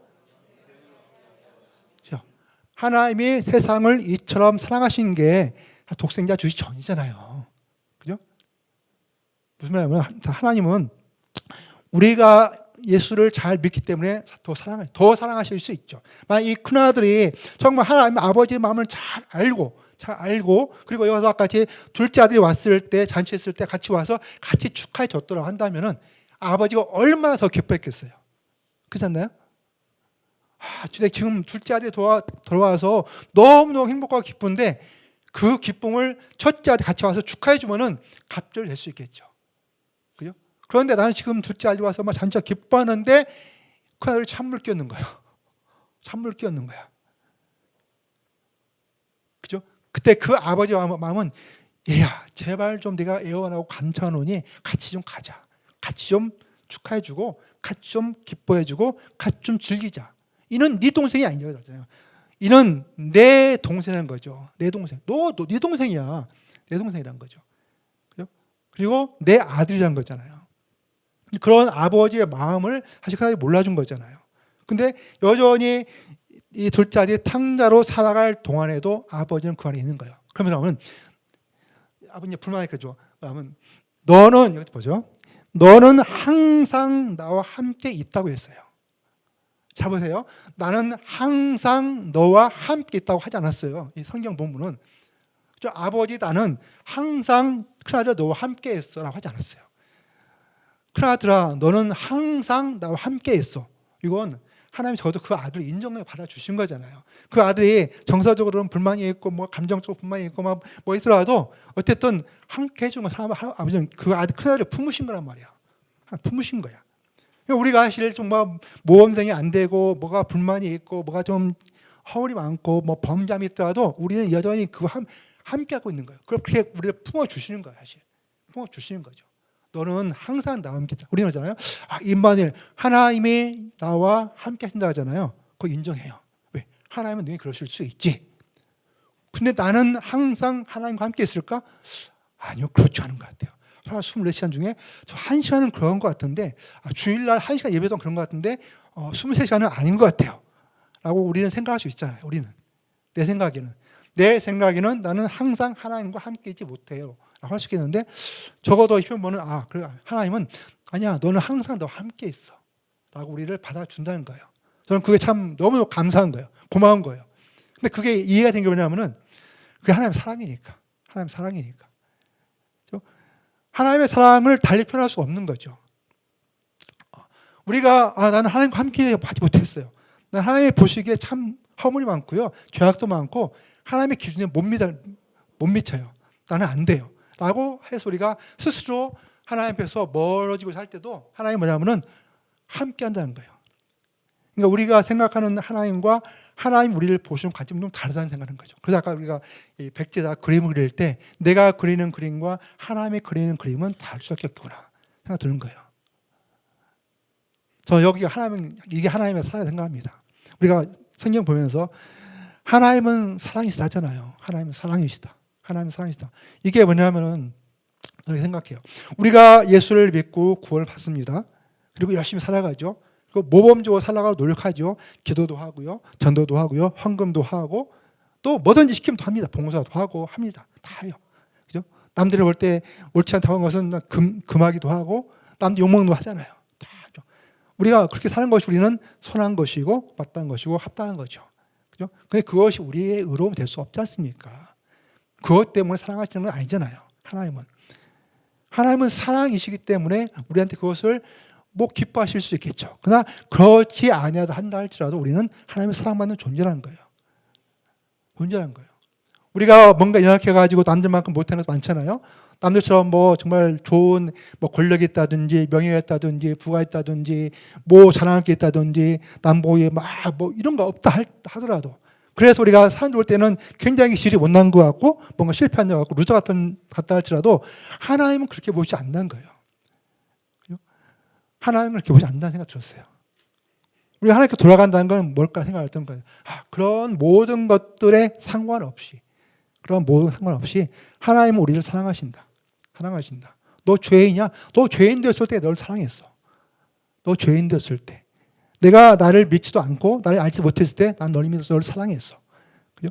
하나님이 세상을 이처럼 사랑하신 게 독생자 주시기 전이잖아요. 그죠? 무슨 말이냐면 하나님은 우리가 예수를 잘 믿기 때문에 더 사랑하실 수 있죠. 만약 이 큰아들이 정말 하나님 아버지의 마음을 잘 알고 그리고 여기서 같이 둘째 아들이 왔을 때 잔치했을 때 같이 와서 같이 축하해 줬더라고 한다면은 아버지가 얼마나 더 기뻐했겠어요. 그렇지 않나요? 지금 둘째 아들이 돌아와서 너무너무 행복하고 기쁜데 그 기쁨을 첫째 아들이 같이 와서 축하해 주면은 갑절될 수 있겠죠. 그죠? 그런데 나는 지금 둘째 아들이 와서 막 잔치가 기뻐하는데 그 아들이 찬물 끼얹는 거예요. 찬물 끼얹는 거야. 그죠? 그때 그 아버지 마음은 얘야 제발 좀 내가 애원하고 감사하노니 같이 좀 가자. 같이 좀 축하해주고 같이 좀 기뻐해주고 같이 좀 즐기자. 이는 네 동생이 아니잖아요. 이는 내 동생인 거죠. 내 동생. 네 동생이야. 내 동생이란 거죠. 그리고 내 아들이란 거잖아요. 그런 아버지의 마음을 사실 그다지 몰라준 거잖아요. 근데 여전히 이 둘째 아들이 탕자로 살아갈 동안에도 아버지는 그 안에 있는 거예요. 그러면 아버님 불만했겠죠. 너는 여기 보죠. 너는 항상 나와 함께 있다고 했어요. 잘 보세요. 나는 항상 너와 함께 있다고 하지 않았어요. 이 성경 본문은. 아버지 나는 항상 큰아들아 너와 함께 했어 라고 하지 않았어요. 큰아들아 너는 항상 나와 함께 했어. 이건 하나님이 저도 그 아들을 인정해 받아주신 거잖아요. 그 아들이 정서적으로는 불만이 있고 뭐 감정적으로 불만이 있고 뭐 있더라도 어쨌든 함께 해준 건 아버지는 그 아들 큰아들을 품으신 거란 말이야. 품으신 거야. 우리가 사실 좀 모범생이 안 되고 뭐가 불만이 있고 뭐가 좀 허울이 많고 뭐 범죄함이 있더라도 우리는 여전히 그거 함께 하고 있는 거예요. 그렇게 우리를 품어주시는 거예요. 사실 품어주시는 거죠. 너는 항상 나와 함께 있다. 우리는 하잖아요. 임마누엘 하나님이 나와 함께 하신다 하잖아요. 그거 인정해요. 왜? 하나님은 너희 그러실 수 있지. 근데 나는 항상 하나님과 함께 있을까? 아니요. 그렇지 않은 것 같아요. 24시간 중에 저 1시간은 그런 것 같은데 주일날 1시간 예배도 그런 것 같은데 23시간은 아닌 것 같아요 라고 우리는 생각할 수 있잖아요. 우리는 내 생각에는 나는 항상 하나님과 함께 있지 못해요 라고 할 수 있겠는데 적어도 이 표현은 그래, 하나님은 아니야 너는 항상 너와 함께 있어 라고 우리를 받아준다는 거예요. 저는 그게 참 너무 감사한 거예요. 고마운 거예요. 근데 그게 이해가 된 게 뭐냐면은 그게 하나님의 사랑이니까. 하나님의 사랑을 달리 표현할 수 없는 거죠. 우리가 나는 하나님과 함께 하지 못했어요. 난 하나님의 보시기에 참 허물이 많고요. 죄악도 많고 하나님의 기준에 못 미쳐요. 나는 안 돼요. 라고 해서 우리가 스스로 하나님 앞에서 멀어지고 살 때도 하나님이 뭐냐면은 함께 한다는 거예요. 그러니까 우리가 생각하는 하나님과 하나님 우리를 보시는 관점이 좀 다르다는 생각하는 거죠. 그래서 아까 우리가 이 백제에다 그림을 그릴 때 내가 그리는 그림과 하나님이 그리는 그림은 다를 수밖에 없구나 생각 드는 거예요. 저 이게 하나님의 사랑이라고 생각합니다. 우리가 성경 보면서 하나님은 사랑이시다 하잖아요. 하나님은 사랑이시다. 이게 뭐냐면은 이렇게 생각해요. 우리가 예수를 믿고 구원을 받습니다. 그리고 열심히 살아가죠. 모범적으로 살아가고 노력하죠. 기도도 하고요. 전도도 하고요. 헌금도 하고 또 뭐든지 시키면 또 합니다. 봉사도 하고 합니다. 다 해요. 그죠? 남들이 볼 때 옳지 않다고 하는 것은 금하기도 하고 남들 욕먹는 거 하잖아요. 다 하죠. 우리가 그렇게 사는 것이 우리는 선한 것이고 마땅한 것이고 합당한 거죠. 그죠? 근데 그것이 우리의 의로움이 될 수 없지 않습니까? 그것 때문에 사랑하시는 건 아니잖아요. 하나님은 사랑이시기 때문에 우리한테 그것을 기뻐하실 수 있겠죠. 그러나 그렇지 아니하다 한다 할지라도 우리는 하나님의 사랑받는 존재라는 거예요. 우리가 뭔가 연약해가지고 남들만큼 못하는 것 많잖아요. 남들처럼 정말 좋은 권력이 있다든지 명예가 있다든지 부가 있다든지 자랑할 게 있다든지 남보에 이런 거 없다 하더라도 그래서 우리가 사람들 볼 때는 굉장히 질이 못난 것 같고 뭔가 실패한 것 같고 루저 같다 할지라도 하나님은 그렇게 보지 않는 거예요. 하나님을 그렇게 보지 않는다는 생각 들었어요. 우리가 하나님께 돌아간다는 건 뭘까 생각했던 거예요. 그런 모든 것들에 상관없이 하나님은 우리를 사랑하신다. 너 죄인이야? 너 죄인 되었을 때 널 사랑했어. 너 죄인 되었을 때. 내가 나를 믿지도 않고 나를 알지 못했을 때 난 널 믿어서 널 사랑했어. 그죠?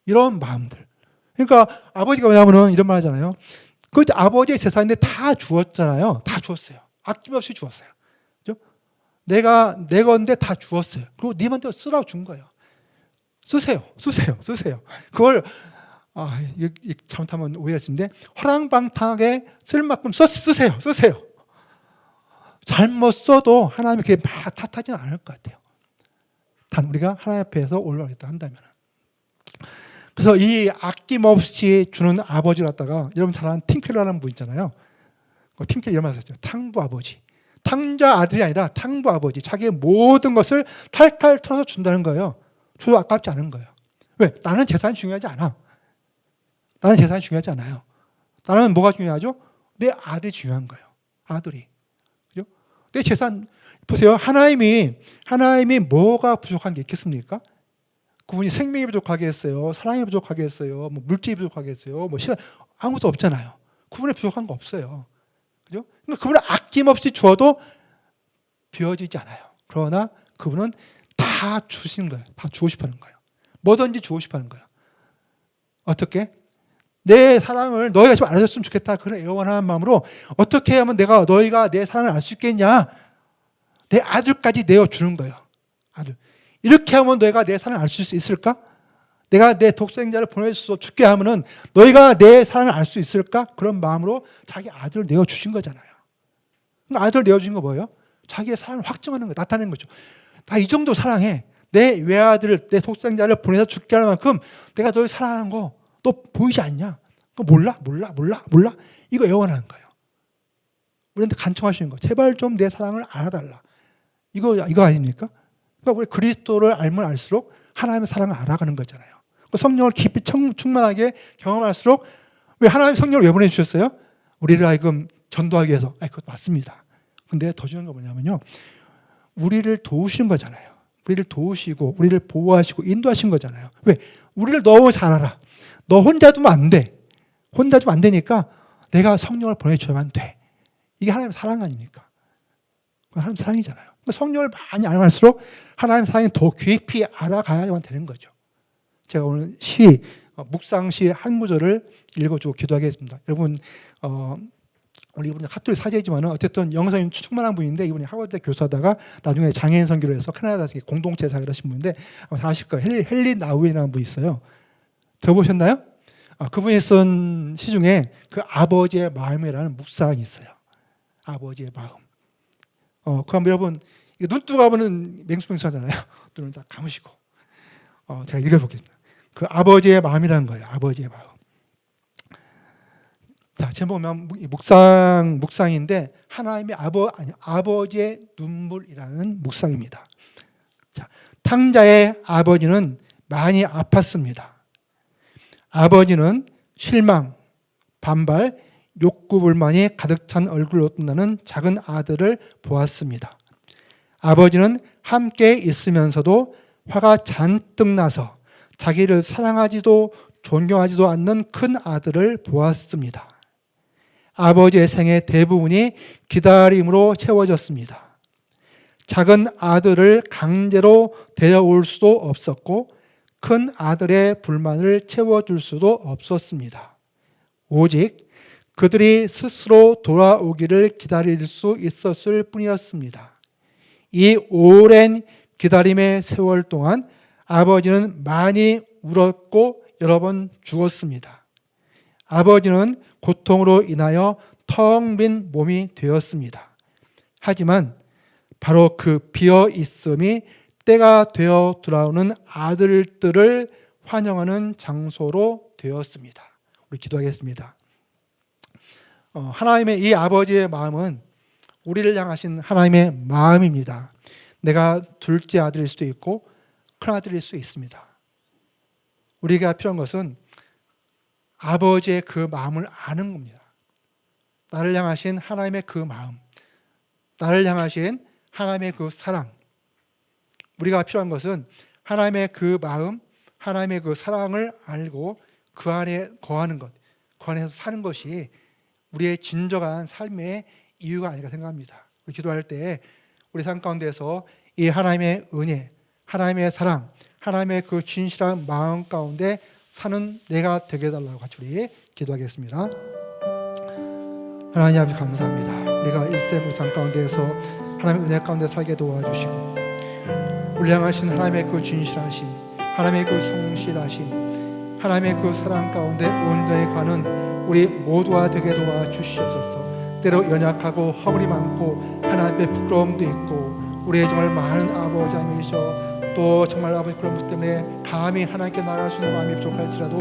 이런 마음들. 그러니까 아버지가 뭐냐면은 이런 말 하잖아요. 그 아버지의 재산인데 다 주었잖아요. 다 주었어요. 아낌없이 주었어요. 그죠? 내가 내 건데 다 주었어요. 그리고 님한테 쓰라고 준 거예요. 쓰세요. 그걸 잘못하면 오해할 수 있는데 허랑방탕하게 쓸 만큼 쓰세요. 잘못 써도 하나님이 그게 막 탓하지는 않을 것 같아요. 단 우리가 하나님 앞에서 올라가겠다 한다면. 그래서 이 아낌없이 주는 아버지를 갖다가 여러분 잘 아는 팀켈러라는 분 있잖아요. 팀켈러 이런 말 하셨죠. 탕부 아버지. 탕자 아들이 아니라 탕부 아버지. 자기의 모든 것을 탈탈 털어서 준다는 거예요. 저도 아깝지 않은 거예요. 왜? 나는 재산이 중요하지 않아. 나는 재산이 중요하지 않아요. 나는 뭐가 중요하죠? 내 아들이 중요한 거예요. 아들이. 그죠? 내 재산, 보세요. 하나님이 뭐가 부족한 게 있겠습니까? 그분이 생명이 부족하게 했어요. 사랑이 부족하게 했어요. 뭐 물질이 부족하게 했어요. 뭐 시간, 아무것도 없잖아요. 그분에 부족한 거 없어요. 그죠? 그러니까 그분은 아낌없이 주어도 비워지지 않아요. 그러나 그분은 다 주신 거예요. 다 주고 싶어 하는 거예요. 뭐든지 주고 싶어 하는 거예요. 어떻게? 내 사랑을 너희가 좀 알아줬으면 좋겠다. 그런 애원하는 마음으로 어떻게 하면 너희가 내 사랑을 알 수 있겠냐? 내 아들까지 내어주는 거예요. 아들. 이렇게 하면 너희가 내 사랑을 알 수 있을까? 내가 내 독생자를 보내서 죽게 하면은 너희가 내 사랑을 알 수 있을까? 그런 마음으로 자기 아들을 내어주신 거잖아요. 그러니까 아들을 내어주신 거 뭐예요? 자기의 사랑을 확증하는 거, 나타내는 거죠. 나 이 정도 사랑해. 내 외아들을, 내 독생자를 보내서 죽게 할 만큼 내가 너를 사랑하는 거 너 보이지 않냐? 그거 몰라? 이거 애원하는 거예요. 우리한테 간청하시는 거. 제발 좀 내 사랑을 알아달라. 이거 아닙니까? 그러니까 우리 그리스도를 알면 알수록 하나님의 사랑을 알아가는 거잖아요. 성령을 깊이 충만하게 경험할수록 왜 하나님 성령을 왜 보내주셨어요? 우리를 하여금 전도하기 위해서. 그것 맞습니다. 근데 더 중요한 건 뭐냐면요. 우리를 도우시는 거잖아요. 우리를 도우시고 우리를 보호하시고 인도하신 거잖아요. 왜? 우리를 너무 잘 알아. 너 혼자 두면 안 돼. 혼자 두면 안 되니까 내가 성령을 보내줘야만 돼. 이게 하나님의 사랑 아닙니까? 하나님의 사랑이잖아요. 성령을 많이 알면서록 하나님의 사랑이 더 깊이 알아가야만 되는 거죠. 제가 오늘 묵상시 한 구절을 읽어주고 기도하겠습니다. 여러분, 우리 이분은 카톨릭 사제이지만 어쨌든 영성이 충만한 분인데 이분이 하버드 교수하다가 나중에 장애인 선교를 해서 캐나다에서 공동체 사역을 하신 분인데 아마 아실 거예요. 헨리 나우엔이라는 분이 있어요. 들어보셨나요? 그분이 쓴 시 중에 그 아버지의 마음이라는 묵상이 있어요. 아버지의 마음. 그럼 여러분 눈 뜨고 가면은 맹수맹수하잖아요. 눈을 다 감으시고 제가 읽어보겠습니다. 그 아버지의 마음이라는 거예요. 아버지의 마음. 자, 제목은 묵상인데 하나님의 아버지의 눈물이라는 묵상입니다. 자, 탕자의 아버지는 많이 아팠습니다. 아버지는 실망, 반발, 욕구 불만이 가득 찬 얼굴로 빛나는 작은 아들을 보았습니다. 아버지는 함께 있으면서도 화가 잔뜩 나서 자기를 사랑하지도 존경하지도 않는 큰 아들을 보았습니다. 아버지의 생의 대부분이 기다림으로 채워졌습니다. 작은 아들을 강제로 데려올 수도 없었고 큰 아들의 불만을 채워줄 수도 없었습니다. 오직 그들이 스스로 돌아오기를 기다릴 수 있었을 뿐이었습니다. 이 오랜 기다림의 세월 동안 아버지는 많이 울었고 여러 번 죽었습니다. 아버지는 고통으로 인하여 텅 빈 몸이 되었습니다. 하지만 바로 그 비어 있음이 때가 되어 돌아오는 아들들을 환영하는 장소로 되었습니다. 우리 기도하겠습니다. 하나님의 이 아버지의 마음은 우리를 향하신 하나님의 마음입니다. 내가 둘째 아들일 수도 있고 큰 아들일 수 있습니다. 우리가 필요한 것은 아버지의 그 마음을 아는 겁니다. 나를 향하신 하나님의 그 마음, 나를 향하신 하나님의 그 사랑. 우리가 필요한 것은 하나님의 그 마음, 하나님의 그 사랑을 알고 그 안에 거하는 것, 그 안에서 사는 것이 우리의 진정한 삶의 이유가 아닐까 생각합니다. 우리 기도할 때 우리 삶 가운데서 이 하나님의 은혜, 하나님의 사랑, 하나님의 그 진실한 마음 가운데 사는 내가 되게 해달라고 같이 우리 기도하겠습니다. 하나님 아버지 감사합니다. 우리가 일생 우리 삶 가운데에서 하나님의 은혜 가운데 살게 도와주시고 우리 향하신 하나님의 그 진실하신, 하나님의 그 성실하신, 하나님의 그 사랑 가운데 온전히 가는 우리 모두가 되게 도와주시옵소서. 때로 연약하고 허물이 많고 하나님의 부끄러움도 있고 우리의 정말 많은 아버지 하나님이셔 또 정말 아버지 그런 것 때문에 감히 하나님께 나아갈 수 있는 마음이 부족할지라도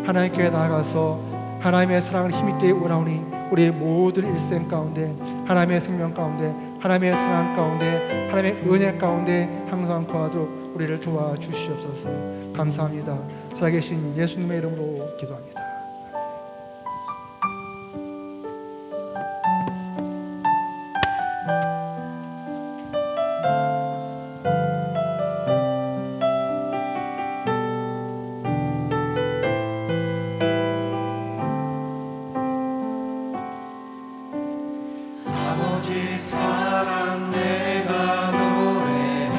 하나님께 나아가서 하나님의 사랑을 힘있게 원하오니 우리 모든 일생 가운데 하나님의 생명 가운데 하나님의 사랑 가운데 하나님의 은혜 가운데 항상 거하도록 우리를 도와주시옵소서. 감사합니다. 살아계신 예수님의 이름으로 기도합니다. 아버지 사랑 내가 노래해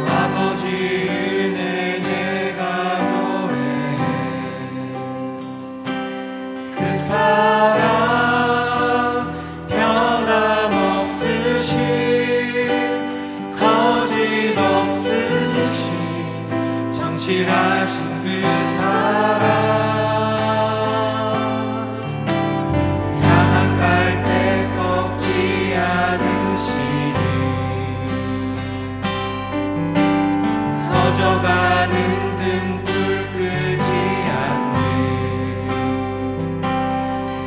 아버지 은혜 내가 노래해 그 사랑 변함없으신 거짓 없으신 성실하신 그 사랑 꺼져가는 등불 끄지 않는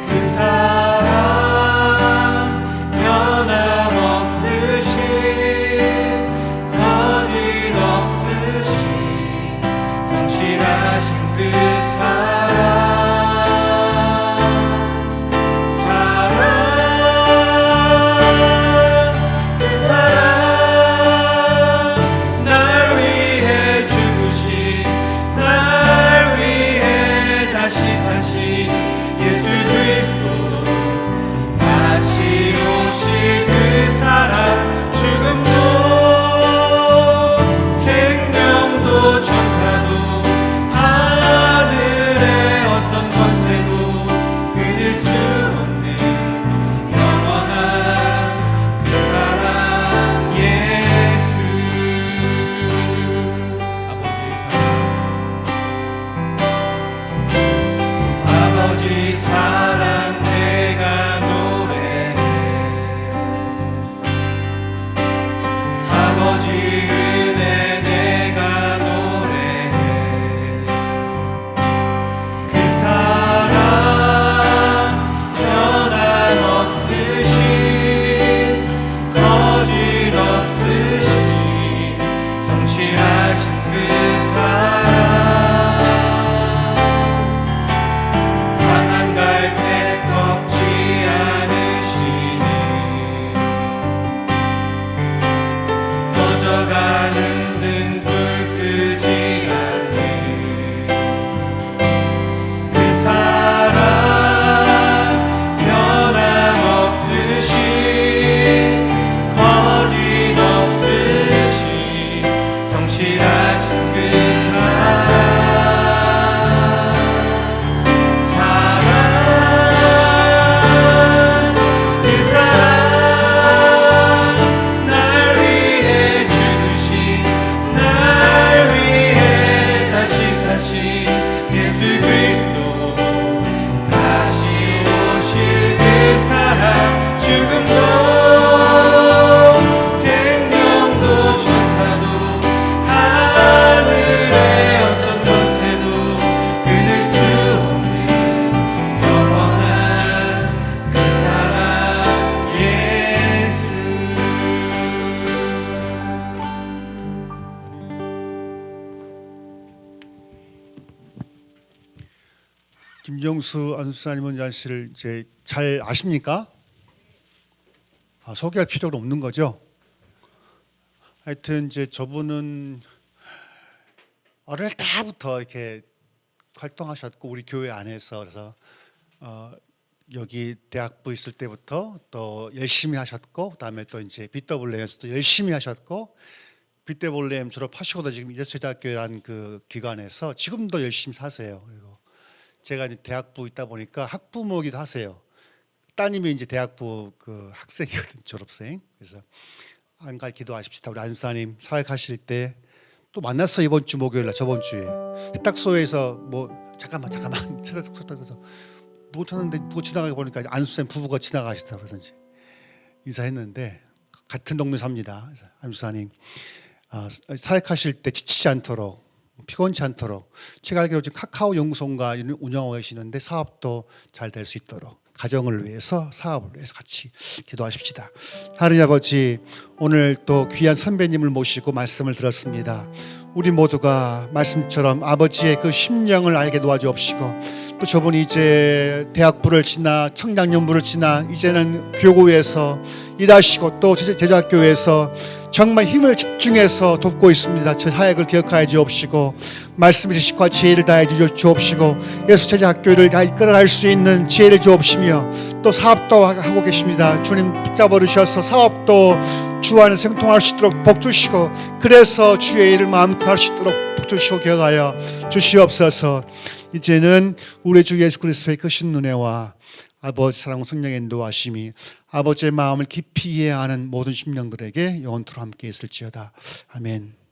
그 사랑 변함없으신 거짓 없으신 성실하신 그 사랑 그 사랑 예수 그리스도 다시 오실 그 사랑 죽음도 생명도 천사도 하늘의 어떤 권세도 끊을 수 없는 영원한 그 사랑 예수 아버지 사랑 내가 노래해 아버지 은혜 내가 노래해 그 사랑 변함없으신 거짓 없으신 성실하신 그 사랑 꺼져가는 등불 끄지 않는 그 사랑 변함없으신 거짓 없으신 성실하신 그 사랑 그 사랑 예수 그리스도 다시 오실 그 사랑 죽음도 생명도 천사도 하늘의 어떤 권세도 끊을 수 없는 영원한 그 사랑 예수 김정수 안수사님은 사실 이제 잘 아십니까? 소개할 필요가 없는 거죠. 하여튼 이제 저분은 어릴 때부터 이렇게 활동하셨고 우리 교회 안에서 그래서 여기 대학부 있을 때부터 또 열심히 하셨고 그다음에 또 이제 BWM에서 또 열심히 하셨고 BWM 졸업하시고도 지금 예수제자학교라는 그 기관에서 지금도 열심히 사세요. 그리고 제가 이제 대학부 있다 보니까 학부모기도 하세요. 따님이 이제 대학부 그 학생이거든, 졸업생. 그래서 한갈 기도하십시다. 우리 안사님 사역하실 때 또 만났어. 이번 주 목요일 날, 저번 주에 세탁소에서 뭐 잠깐만 세탁소에서 못 하는데 누구 지나가게 보니까 안수쌤 부부가 지나가시다 그러든지 인사했는데 같은 동네 삽니다. 그래서 안수사님 사역하실 때 지치지 않도록 피곤치 않도록 제가 알기로 지금 카카오 연구소인가 운영하고 계시는데 사업도 잘 될 수 있도록 가정을 위해서 사업을 위해서 같이 기도하십시다. 하나님 아버지, 오늘 또 귀한 선배님을 모시고 말씀을 들었습니다. 우리 모두가 말씀처럼 아버지의 그 심령을 알게 도와주옵시고 또 저분이 이제 대학부를 지나 청량연부를 지나 이제는 교구에서 일하시고 또 제자학교에서 정말 힘을 집중해서 돕고 있습니다. 저 사역을 기억하여 주옵시고 말씀의 지식과 지혜를 다해 주옵시고 예수 제자학교를 다 이끌어갈 수 있는 지혜를 주옵시며 또 사업도 하고 계십니다. 주님 붙잡아 주셔서 사업도 주 안에 생통할 수 있도록 복 주시고 그래서 주의 일을 마음껏 할 수 있도록 복 주시고 기억하여 주시옵소서. 이제는 우리 주 예수 그리스도의 크신 은혜와 아버지 사랑과 성령의 인도하심이 아버지의 마음을 깊이 이해하는 모든 심령들에게 영원토록 함께 있을지어다. 아멘.